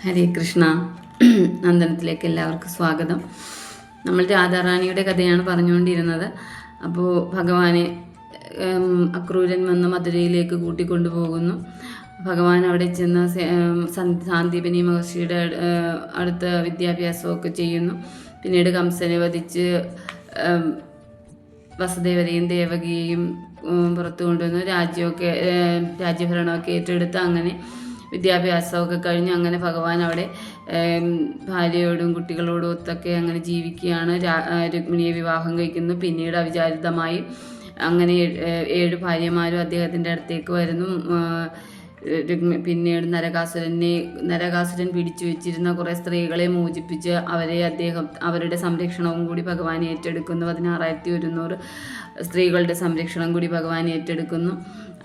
ഹരേ കൃഷ്ണ. നന്ദനത്തിലേക്ക് എല്ലാവർക്കും സ്വാഗതം. നമ്മൾ രാധാറാണിയുടെ കഥയാണ് പറഞ്ഞുകൊണ്ടിരുന്നത്. അപ്പോൾ ഭഗവാനെ അക്രൂരൻ വന്ന് മധുരയിലേക്ക് കൂട്ടിക്കൊണ്ടുപോകുന്നു. ഭഗവാൻ അവിടെ ചെന്ന് സാന്ദീപനി മഹർഷിയുടെ അടുത്ത് വിദ്യാഭ്യാസമൊക്കെ ചെയ്യുന്നു. പിന്നീട് കംസനെ വധിച്ച് വസുദേവരെയും ദേവകിയെയും പുറത്തു കൊണ്ടുവന്ന് രാജ്യഭരണമൊക്കെ ഏറ്റെടുത്ത് അങ്ങനെ വിദ്യാഭ്യാസമൊക്കെ കഴിഞ്ഞ് അങ്ങനെ ഭഗവാൻ അവിടെ ഭാര്യയോടും കുട്ടികളോടും ഒത്തൊക്കെ അങ്ങനെ ജീവിക്കുകയാണ്. രുക്മിണിയെ വിവാഹം കഴിക്കുന്നു. പിന്നീട് അവിചാരിതമായി അങ്ങനെ 7 ഭാര്യമാരും അദ്ദേഹത്തിൻ്റെ അടുത്തേക്ക് വരുന്നു. പിന്നീട് നരകാസുരൻ പിടിച്ചു വെച്ചിരുന്ന കുറേ സ്ത്രീകളെ മോചിപ്പിച്ച് അവരുടെ സംരക്ഷണവും കൂടി ഭഗവാൻ ഏറ്റെടുക്കുന്നു. 16,100 സ്ത്രീകളുടെ സംരക്ഷണം കൂടി ഭഗവാൻ ഏറ്റെടുക്കുന്നു.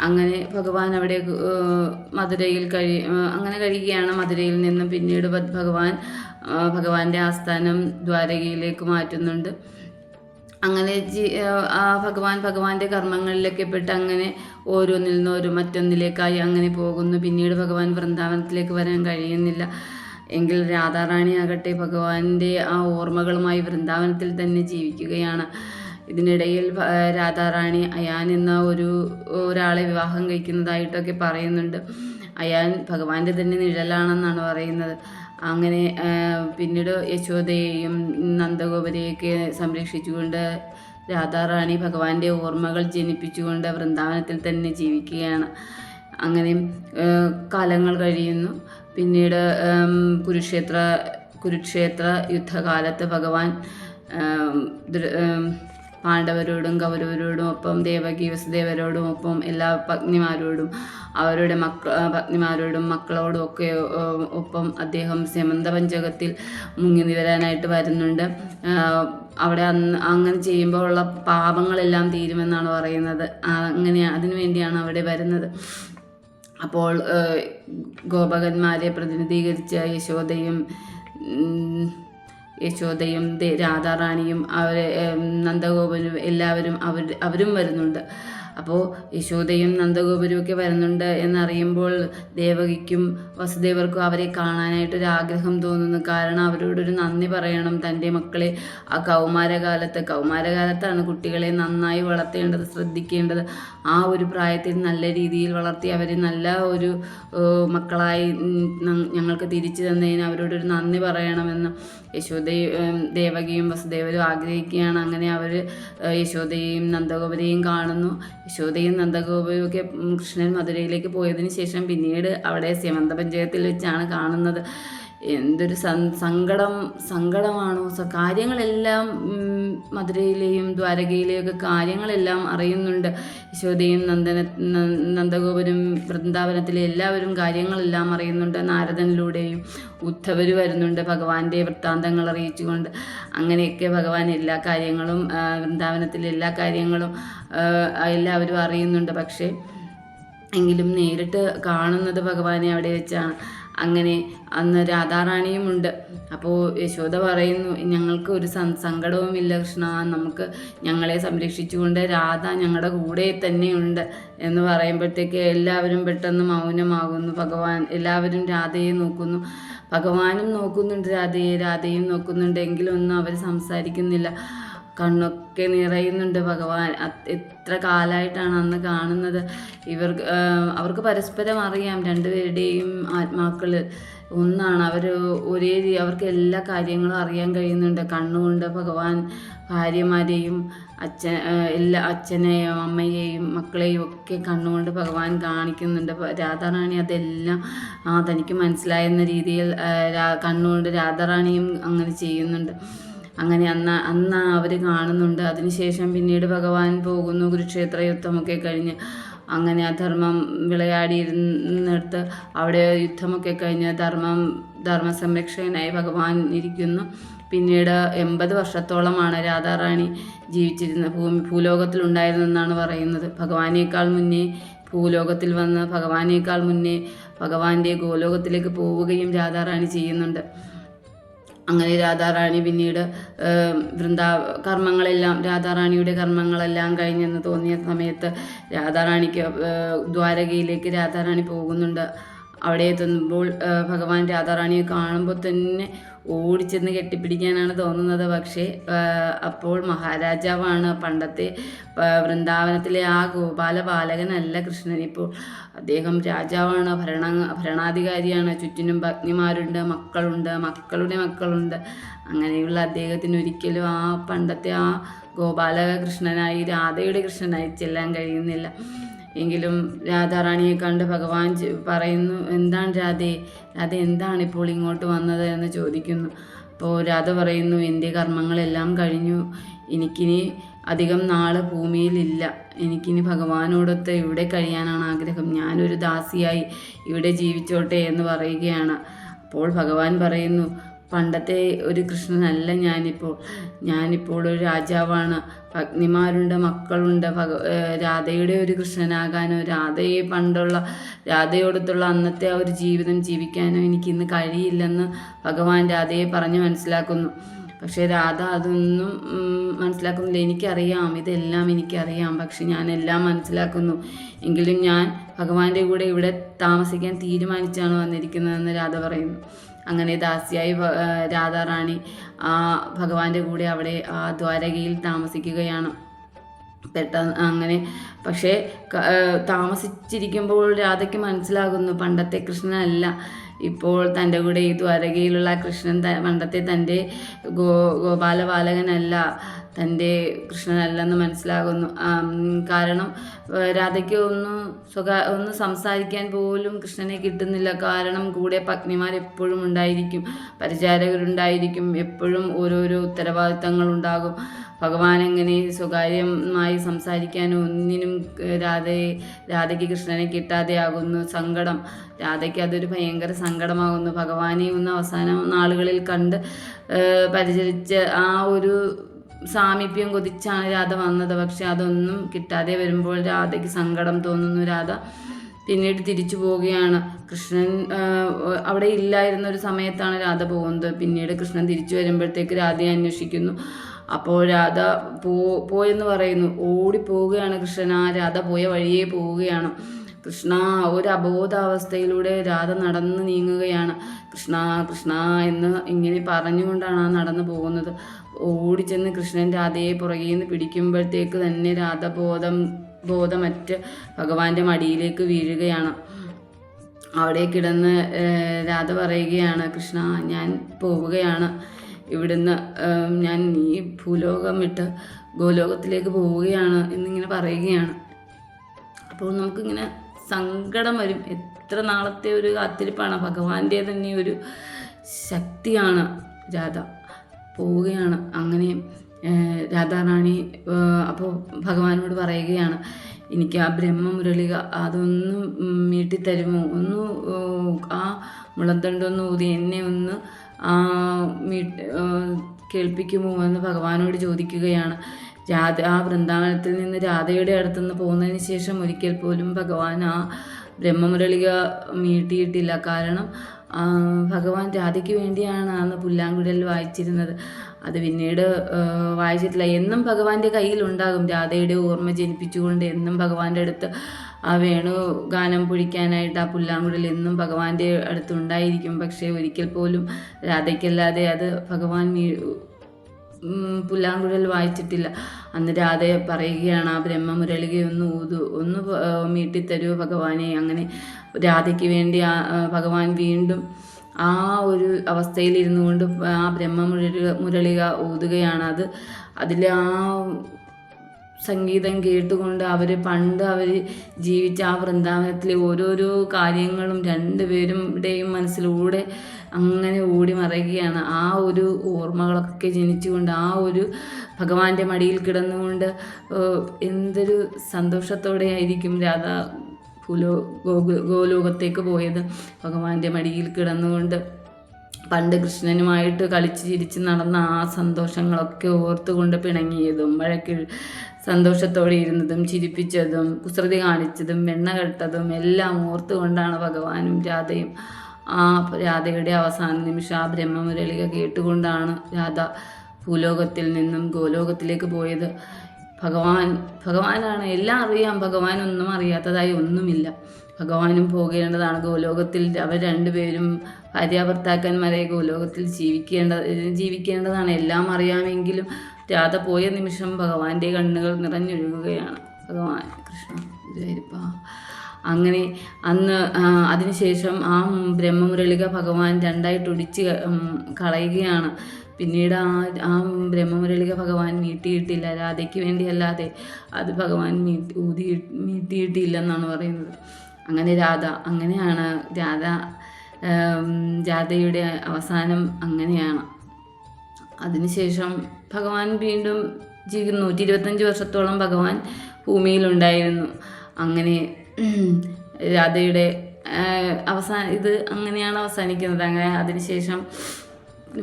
അങ്ങനെ ഭഗവാൻ അവിടെ മധുരയിൽ അങ്ങനെ കഴിയുകയാണ്. മധുരയിൽ നിന്നും പിന്നീട് ഭഗവാന്റെ ആസ്ഥാനം ദ്വാരകയിലേക്ക് മാറ്റുന്നുണ്ട്. അങ്ങനെ ഭഗവാന്റെ കർമ്മങ്ങളിലൊക്കെ പെട്ട് അങ്ങനെ ഓരോന്നിൽ നിന്ന് മറ്റൊന്നിലേക്കായി അങ്ങനെ പോകുന്നു. പിന്നീട് ഭഗവാൻ വൃന്ദാവനത്തിലേക്ക് വരാൻ കഴിയുന്നില്ല. എങ്കിൽ രാധാറാണി ആകട്ടെ ഭഗവാന്റെ ആ ഓർമ്മകളുമായി വൃന്ദാവനത്തിൽ തന്നെ ജീവിക്കുകയാണ്. ഇതിനിടയിൽ രാധാറാണി അയാൻ എന്ന ഒരാളെ വിവാഹം കഴിക്കുന്നതായിട്ടൊക്കെ പറയുന്നുണ്ട്. അയാൻ ഭഗവാന്റെ തന്നെ നിഴലാണെന്നാണ് പറയുന്നത്. അങ്ങനെ പിന്നീട് യശോദയെയും നന്ദഗോപരെയൊക്കെ സംരക്ഷിച്ചുകൊണ്ട് രാധാറാണി ഭഗവാന്റെ ഓർമ്മകൾ ജനിപ്പിച്ചുകൊണ്ട് വൃന്ദാവനത്തിൽ തന്നെ ജീവിക്കുകയാണ്. അങ്ങനെ കാലങ്ങൾ കഴിയുന്നു. പിന്നീട് കുരുക്ഷേത്ര യുദ്ധകാലത്ത് ഭഗവാൻ പാണ്ഡവരോടും കൗരവരോടും ഒപ്പം ദേവകി വസുദേവരോടും ഒപ്പം എല്ലാ പത്നിമാരോടും അവരുടെ പത്നിമാരോടും മക്കളോടും ഒക്കെ ഒപ്പം അദ്ദേഹം സ്യമന്തപഞ്ചകത്തിൽ മുങ്ങി നിവരാനായിട്ട് വരുന്നുണ്ട്. അവിടെ അങ്ങനെ ചെയ്യുമ്പോൾ ഉള്ള പാപങ്ങളെല്ലാം തീരുമെന്നാണ് പറയുന്നത്. അതിനു വേണ്ടിയാണ് അവിടെ വരുന്നത്. അപ്പോൾ ഗോപകന്മാരെ പ്രതിനിധീകരിച്ച യശോദയും രാധാറാണിയും നന്ദഗോപനും എല്ലാവരും അവരും വരുന്നുണ്ട്. അപ്പോൾ യശോദയും നന്ദഗോപരും ഒക്കെ വരുന്നുണ്ട് എന്നറിയുമ്പോൾ ദേവകിക്കും വസുദേവർക്കും അവരെ കാണാനായിട്ടൊരാഗ്രഹം തോന്നുന്നു. കാരണം അവരോടൊരു നന്ദി പറയണം. തൻ്റെ മക്കളെ ആ കൗമാരകാലത്താണ് കുട്ടികളെ നന്നായി വളർത്തേണ്ടത്, ശ്രദ്ധിക്കേണ്ടത്. ആ ഒരു പ്രായത്തിൽ നല്ല രീതിയിൽ വളർത്തി അവരെ നല്ല ഒരു മക്കളായി ഞങ്ങൾക്ക് തിരിച്ചു തന്നതിന് അവരോടൊരു നന്ദി പറയണമെന്ന് ദേവകിയും വസുദേവരും ആഗ്രഹിക്കുകയാണ്. അങ്ങനെ അവർ യശോദയെയും നന്ദഗോപരെയും കാണുന്നു. യശോദയും നന്ദഗോപരും ഒക്കെ കൃഷ്ണൻ മധുരയിലേക്ക് പോയതിന് ശേഷം പിന്നീട് അവിടെ സ്യമന്തപഞ്ചകത്തിൽ വെച്ചാണ് കാണുന്നത്. എന്തൊരു സങ്കടമാണോ! കാര്യങ്ങളെല്ലാം മധുരയിലെയും ദ്വാരകയിലെയും ഒക്കെ കാര്യങ്ങളെല്ലാം അറിയുന്നുണ്ട്. യശോദയും നന്ദഗോപരും വൃന്ദാവനത്തിലെ എല്ലാവരും കാര്യങ്ങളെല്ലാം അറിയുന്നുണ്ട്. നാരദനിലൂടെയും ഉദ്ധവർ വരുന്നുണ്ട് ഭഗവാന്റെ വൃത്താന്തങ്ങൾ അറിയിച്ചുകൊണ്ട്. അങ്ങനെയൊക്കെ ഭഗവാൻ എല്ലാ കാര്യങ്ങളും വൃന്ദാവനത്തിലെ എല്ലാ കാര്യങ്ങളും എല്ലാവരും അറിയുന്നുണ്ട്. പക്ഷേ എങ്കിലും നേരിട്ട് കാണുന്നത് ഭഗവാനെ അവിടെ വെച്ചാണ്. അങ്ങനെ അന്ന് രാധാറാണിയും ഉണ്ട്. അപ്പോൾ യശോദ പറയുന്നു, ഞങ്ങൾക്ക് ഒരു സങ്കടവുമില്ല കൃഷ്ണ, നമുക്ക് ഞങ്ങളെ സംരക്ഷിച്ചുകൊണ്ട് രാധ ഞങ്ങളുടെ കൂടെ തന്നെയുണ്ട് എന്ന് പറയുമ്പോഴത്തേക്ക് എല്ലാവരും പെട്ടെന്ന് മൗനമാകുന്നു. എല്ലാവരും രാധയെ നോക്കുന്നു. ഭഗവാനും നോക്കുന്നുണ്ട് രാധയും നോക്കുന്നുണ്ട്. എങ്കിലും ഒന്നും അവർ സംസാരിക്കുന്നില്ല. കണ്ണൊക്കെ നിറയുന്നുണ്ട്. ഭഗവാൻ എത്ര കാലമായിട്ടാണ് അന്ന് കാണുന്നത്. അവർക്ക് പരസ്പരം അറിയാം. രണ്ടുപേരുടെയും ആത്മാക്കൾ ഒന്നാണ്. അവർക്ക് എല്ലാ കാര്യങ്ങളും അറിയാൻ കഴിയുന്നുണ്ട്. കണ്ണുകൊണ്ട് ഭഗവാൻ ഭാര്യമാരെയും അച്ഛനെയും അമ്മയെയും മക്കളെയും ഒക്കെ കണ്ണുകൊണ്ട് ഭഗവാൻ കാണിക്കുന്നുണ്ട്. രാധാറാണി അതെല്ലാം തനിക്ക് മനസ്സിലായെന്ന രീതിയിൽ കണ്ണുകൊണ്ട് രാധാറാണിയും അങ്ങനെ ചെയ്യുന്നുണ്ട്. അങ്ങനെ അന്ന് അവർ കാണുന്നുണ്ട്. അതിനുശേഷം പിന്നീട് ഭഗവാൻ പോകുന്നു. കുരുക്ഷേത്ര യുദ്ധമൊക്കെ കഴിഞ്ഞ് അങ്ങനെ അധർമ്മം വിളയാടിയിരുന്നിടത്ത് അവിടെ യുദ്ധമൊക്കെ കഴിഞ്ഞ് ധർമ്മസംരക്ഷകനായി ഭഗവാൻ ഇരിക്കുന്നു. പിന്നീട് 80 വർഷത്തോളമാണ് രാധാറാണി ഭൂലോകത്തിലുണ്ടായിരുന്നെന്നാണ് പറയുന്നത്. ഭഗവാനേക്കാൾ മുന്നേ ഭൂലോകത്തിൽ വന്ന് ഭഗവാനേക്കാൾ മുന്നേ ഭഗവാന്റെ ഗോലോകത്തിലേക്ക് പോവുകയും രാധാറാണി ചെയ്യുന്നുണ്ട്. അങ്ങനെ രാധാറാണി പിന്നീട് രാധാറാണിയുടെ കർമ്മങ്ങളെല്ലാം കഴിഞ്ഞെന്ന് തോന്നിയ സമയത്ത് ദ്വാരകയിലേക്ക് രാധാറാണി പോകുന്നുണ്ട്. അവിടെ എത്തുമ്പോൾ ഭഗവാൻ രാധാറാണിയെ കാണുമ്പോൾ തന്നെ ഓടിച്ചെന്ന് കെട്ടിപ്പിടിക്കാനാണ് തോന്നുന്നത്. പക്ഷേ അപ്പോൾ മഹാരാജാവാണ്. പണ്ടത്തെ വൃന്ദാവനത്തിലെ ആ ഗോപാല ബാലകനല്ല കൃഷ്ണൻ. ഇപ്പോൾ അദ്ദേഹം രാജാവാണ്, ഭരണാധികാരിയാണ്. ചുറ്റിനും പത്നിമാരുണ്ട്, മക്കളുണ്ട്, മക്കളുടെ മക്കളുണ്ട്. അങ്ങനെയുള്ള അദ്ദേഹത്തിന് ഒരിക്കലും ആ പണ്ടത്തെ ആ ഗോപാലക കൃഷ്ണനായി, രാധയുടെ കൃഷ്ണനായി ചെല്ലാൻ കഴിയുന്നില്ല. എങ്കിലും രാധാറാണിയെ കണ്ട് ഭഗവാൻ പറയുന്നു, എന്താണ് രാധേ, രാധ എന്താണ് ഇപ്പോൾ ഇങ്ങോട്ട് വന്നത് എന്ന് ചോദിക്കുന്നു. അപ്പോൾ രാധ പറയുന്നു, എൻ്റെ കർമ്മങ്ങളെല്ലാം കഴിഞ്ഞു, എനിക്കിനി അധികം നാൾ ഭൂമിയിലില്ല, എനിക്കിനി ഭഗവാനോടൊത്ത് ഇവിടെ കഴിയാനാണ് ആഗ്രഹം, ഞാനൊരു ദാസിയായി ഇവിടെ ജീവിച്ചോട്ടെ എന്ന് പറയുകയാണ്. അപ്പോൾ ഭഗവാൻ പറയുന്നു, പണ്ടത്തെ ഒരു കൃഷ്ണനല്ല ഞാനിപ്പോൾ ഒരു രാജാവാണ്, പത്നിമാരുണ്ട്, മക്കളുണ്ട്. രാധയുടെ ഒരു കൃഷ്ണനാകാനോ രാധയോടൊത്തുള്ള അന്നത്തെ ആ ഒരു ജീവിതം ജീവിക്കാനോ എനിക്കിന്ന് കഴിയില്ലെന്ന് ഭഗവാൻ രാധയെ പറഞ്ഞ് മനസ്സിലാക്കുന്നു. പക്ഷേ രാധ അതൊന്നും മനസ്സിലാക്കുന്നില്ല. എനിക്കറിയാം, ഇതെല്ലാം എനിക്കറിയാം, പക്ഷെ ഞാനെല്ലാം മനസ്സിലാക്കുന്നു. എങ്കിലും ഞാൻ ഭഗവാന്റെ കൂടെ ഇവിടെ താമസിക്കാൻ തീരുമാനിച്ചാണ് വന്നിരിക്കുന്നതെന്ന് രാധ പറയുന്നു. അങ്ങനെ ദാസിയായി രാധാറാണി ഭഗവാന്റെ കൂടെ അവിടെ ആ ദ്വാരകയിൽ താമസിക്കുകയാണ്. പെട്ടെന്ന് അങ്ങനെ പക്ഷേ താമസിച്ചിരിക്കുമ്പോൾ രാധയ്ക്ക് മനസ്സിലാകുന്നു, പണ്ടത്തെ കൃഷ്ണനല്ല ഇപ്പോൾ തൻ്റെ കൂടെ ഈ ദ്വാരകയിലുള്ള കൃഷ്ണൻ. പണ്ടത്തെ തൻ്റെ ഗോപാലബാലകനല്ല, തൻ്റെ കൃഷ്ണനല്ലെന്ന് മനസ്സിലാകുന്നു. കാരണം രാധയ്ക്ക് ഒന്ന് സംസാരിക്കാൻ പോലും കൃഷ്ണനെ കിട്ടുന്നില്ല. കാരണം കൂടെ പത്നിമാർ എപ്പോഴും ഉണ്ടായിരിക്കും, പരിചാരകരുണ്ടായിരിക്കും, എപ്പോഴും ഓരോരോ ഉത്തരവാദിത്തങ്ങളുണ്ടാകും. ഭഗവാൻ എങ്ങനെ സ്വകാര്യമായി സംസാരിക്കാനും ഒന്നിനും രാധയ്ക്ക് കൃഷ്ണനെ കിട്ടാതെയാകുന്നു. സങ്കടം, രാധയ്ക്ക് അതൊരു ഭയങ്കര സങ്കടമാകുന്നു. ഭഗവാനെ ഒന്ന് അവസാന നാളുകളിൽ കണ്ട് പരിചരിച്ച് ആ ഒരു സാമീപ്യം കൊതിച്ചാണ് രാധ വന്നത്. പക്ഷെ അതൊന്നും കിട്ടാതെ വരുമ്പോൾ രാധയ്ക്ക് സങ്കടം തോന്നുന്നു. രാധ പിന്നീട് തിരിച്ചു പോവുകയാണ്. കൃഷ്ണൻ അവിടെ ഇല്ലായിരുന്ന ഒരു സമയത്താണ് രാധ പോകുന്നത്. പിന്നീട് കൃഷ്ണൻ തിരിച്ചു വരുമ്പോഴത്തേക്ക് രാധയെ അന്വേഷിക്കുന്നു. അപ്പോൾ രാധ പോയെന്ന് പറയുന്നു. ഓടിപ്പോവുകയാണ് കൃഷ്ണൻ. ആ രാധ പോയ വഴിയേ പോവുകയാണ്. കൃഷ്ണ, ഒരു അബോധാവസ്ഥയിലൂടെ രാധ നടന്നു നീങ്ങുകയാണ്. കൃഷ്ണ കൃഷ്ണ എന്ന് ഇങ്ങനെ പറഞ്ഞുകൊണ്ടാണ് ആ നടന്നു പോകുന്നത്. ഓടിച്ചെന്ന് കൃഷ്ണൻ രാധയെ പുറകിൽ നിന്ന് പിടിക്കുമ്പോഴത്തേക്ക് തന്നെ രാധ ബോധമറ്റ് ഭഗവാന്റെ മടിയിലേക്ക് വീഴുകയാണ്. അവിടെ കിടന്ന് രാധ പറയുകയാണ്, കൃഷ്ണ, ഞാൻ പോവുകയാണ് ഇവിടുന്ന്, ഞാൻ ഈ ഭൂലോകം വിട്ട് ഗോലോകത്തിലേക്ക് പോവുകയാണ് എന്നിങ്ങനെ പറയുകയാണ്. അപ്പോൾ നമുക്കിങ്ങനെ സങ്കടം വരും. എത്ര നാളത്തെ ഒരു കാത്തിരിപ്പാണ്, ഭഗവാന്റെ തന്നെ ഒരു ശക്തിയാണ്. രാധ പോവുകയാണ്. അങ്ങനെ രാധാറാണി അപ്പോൾ ഭഗവാനോട് പറയുകയാണ്, എനിക്ക് ആ ബ്രഹ്മമുരളിക അതൊന്നും മീട്ടിത്തരുമോ, ഒന്ന് ആ മുളന്തണ്ടൊന്ന് ഊതി എന്നെ ഒന്ന് കേൾപ്പിക്കുമോ എന്ന് ഭഗവാനോട് ചോദിക്കുകയാണ്. ആ വൃന്ദാവനത്തിൽ നിന്ന് രാധയുടെ അടുത്തുനിന്ന് പോകുന്നതിന് ശേഷം ഒരിക്കൽ പോലും ഭഗവാൻ ആ ബ്രഹ്മമുരളിക മീട്ടിയിട്ടില്ല. കാരണം ഭഗവാൻ രാധയ്ക്ക് വേണ്ടിയാണ് അന്ന് പുല്ലാങ്കുഴൽ വായിച്ചിരുന്നത്. അത് പിന്നീട് വായിച്ചിട്ടില്ല. എന്നും ഭഗവാന്റെ കയ്യിലുണ്ടാകും. രാധയുടെ ഓർമ്മ ജനിപ്പിച്ചുകൊണ്ട് എന്നും ഭഗവാന്റെ അടുത്ത് ആ വേണു ഗാനം പൊഴിക്കാനായിട്ട് ആ പുല്ലാങ്കുഴൽ എന്നും ഭഗവാന്റെ അടുത്തുണ്ടായിരിക്കും. പക്ഷേ ഒരിക്കൽ പോലും രാധയ്ക്കല്ലാതെ അത് ഭഗവാൻ പുല്ലാങ്കുഴൽ വായിച്ചിട്ടില്ല. അന്ന് രാധ പറയുകയാണ്, ആ ബ്രഹ്മമുരളികയൊന്ന് ഒന്ന് മീട്ടിത്തരൂ ഭഗവാനെ. അങ്ങനെ രാധയ്ക്ക് വേണ്ടി ഭഗവാൻ വീണ്ടും ആ ഒരു അവസ്ഥയിലിരുന്നു കൊണ്ട് ആ ബ്രഹ്മമുരളിക ഊതുകയാണ്. അതിൽ ആ സംഗീതം കേട്ടുകൊണ്ട് പണ്ട് അവർ ജീവിച്ച ആ വൃന്ദാവനത്തിലെ ഓരോരോ കാര്യങ്ങളും രണ്ടുപേരുടെയും മനസ്സിലൂടെ അങ്ങനെ ഓടി മറയുകയാണ്. ആ ഒരു ഓർമ്മകളൊക്കെ ജനിച്ചുകൊണ്ട് ആ ഒരു ഭഗവാന്റെ മടിയിൽ കിടന്നുകൊണ്ട് എന്തൊരു സന്തോഷത്തോടെ ആയിരിക്കും രാധ ഗോലോകത്തേക്ക് പോയത്. ഭഗവാന്റെ മടിയിൽ കിടന്നുകൊണ്ട് പണ്ട് കൃഷ്ണനുമായിട്ട് കളിച്ച് ചിരിച്ച് നടന്ന ആ സന്തോഷങ്ങളൊക്കെ ഓർത്തുകൊണ്ട് പിണങ്ങിയതും സന്തോഷത്തോടെ ഇരുന്നതും ചിരിപ്പിച്ചതും കുസൃതി കാണിച്ചതും വെണ്ണ കെട്ടതും എല്ലാം ഓർത്തുകൊണ്ടാണ് ഭഗവാനും രാധയും രാധയുടെ അവസാന നിമിഷം ആ ബ്രഹ്മമുരളിക കേട്ടുകൊണ്ടാണ് രാധ ഭൂലോകത്തിൽ നിന്നും ഗോലോകത്തിലേക്ക് പോയത്. ഭഗവാനാണ്, എല്ലാം അറിയാം. ഭഗവാനൊന്നും അറിയാത്തതായി ഒന്നുമില്ല. ഭഗവാനും പോകേണ്ടതാണ് ഗോലോകത്തിൽ. അവർ രണ്ടുപേരും ഭാര്യാഭർത്താക്കന്മാരെ ഗോലോകത്തിൽ ജീവിക്കേണ്ടതാണ്. എല്ലാം അറിയാമെങ്കിലും രാധ പോയ നിമിഷം ഭഗവാന്റെ കണ്ണുകൾ നിറഞ്ഞൊഴുകുകയാണ്. ഭഗവാൻ കൃഷ്ണ ഗുരുവായൂരപ്പ. അങ്ങനെ അന്ന് അതിനുശേഷം ആ ബ്രഹ്മമുരളിക ഭഗവാൻ രണ്ടായിട്ട് ഒടിച്ച് കളയുകയാണ്. പിന്നീട് ആ ബ്രഹ്മമുരളിക ഭഗവാൻ മീട്ടിയിട്ടില്ല. രാധയ്ക്ക് വേണ്ടിയല്ലാതെ അത് ഭഗവാൻ മീട്ടിയിട്ടില്ലെന്നാണ് പറയുന്നത്. അങ്ങനെയാണ് രാധയുടെ അവസാനം അങ്ങനെയാണ്. അതിനുശേഷം ഭഗവാൻ വീണ്ടും 125 വർഷത്തോളം ഭഗവാൻ ഭൂമിയിലുണ്ടായിരുന്നു. അങ്ങനെ രാധയുടെ അങ്ങനെയാണ് അവസാനിക്കുന്നത്. അങ്ങനെ അതിനുശേഷം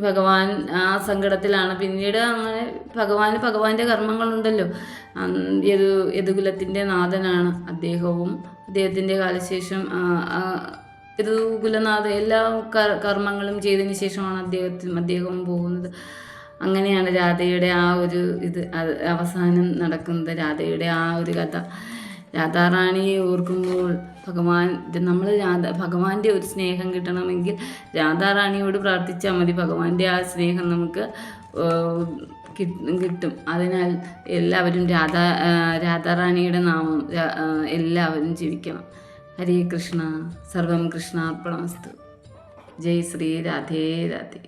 ഭഗവാൻ ആ സങ്കടത്തിലാണ്. പിന്നീട് അങ്ങനെ ഭഗവാന്റെ കർമ്മങ്ങളുണ്ടല്ലോ. യദുകുലത്തിൻ്റെ നാഥനാണ് അദ്ദേഹവും. അദ്ദേഹത്തിൻ്റെ കാലശേഷം യദുകുലനാഥ എല്ലാ കർമ്മങ്ങളും ചെയ്തതിന് ശേഷമാണ് അദ്ദേഹവും പോകുന്നത്. അങ്ങനെയാണ് രാധയുടെ ആ ഒരു അവസാനം നടക്കുന്നത്. രാധയുടെ ആ ഒരു കഥ. രാധാറാണിയെ ഓർക്കുമ്പോൾ നമ്മൾ ഭഗവാന്റെ ഒരു സ്നേഹം കിട്ടണമെങ്കിൽ രാധാറാണിയോട് പ്രാർത്ഥിച്ചാൽ മതി. ഭഗവാന്റെ ആ സ്നേഹം നമുക്ക് കിട്ടും. അതിനാൽ എല്ലാവരും രാധാറാണിയുടെ നാമം എല്ലാവരും ജീവിക്കണം. ഹരേ കൃഷ്ണ. സർവം കൃഷ്ണാർപ്പണമസ്തു. ജയ് ശ്രീ രാധേ രാധേ.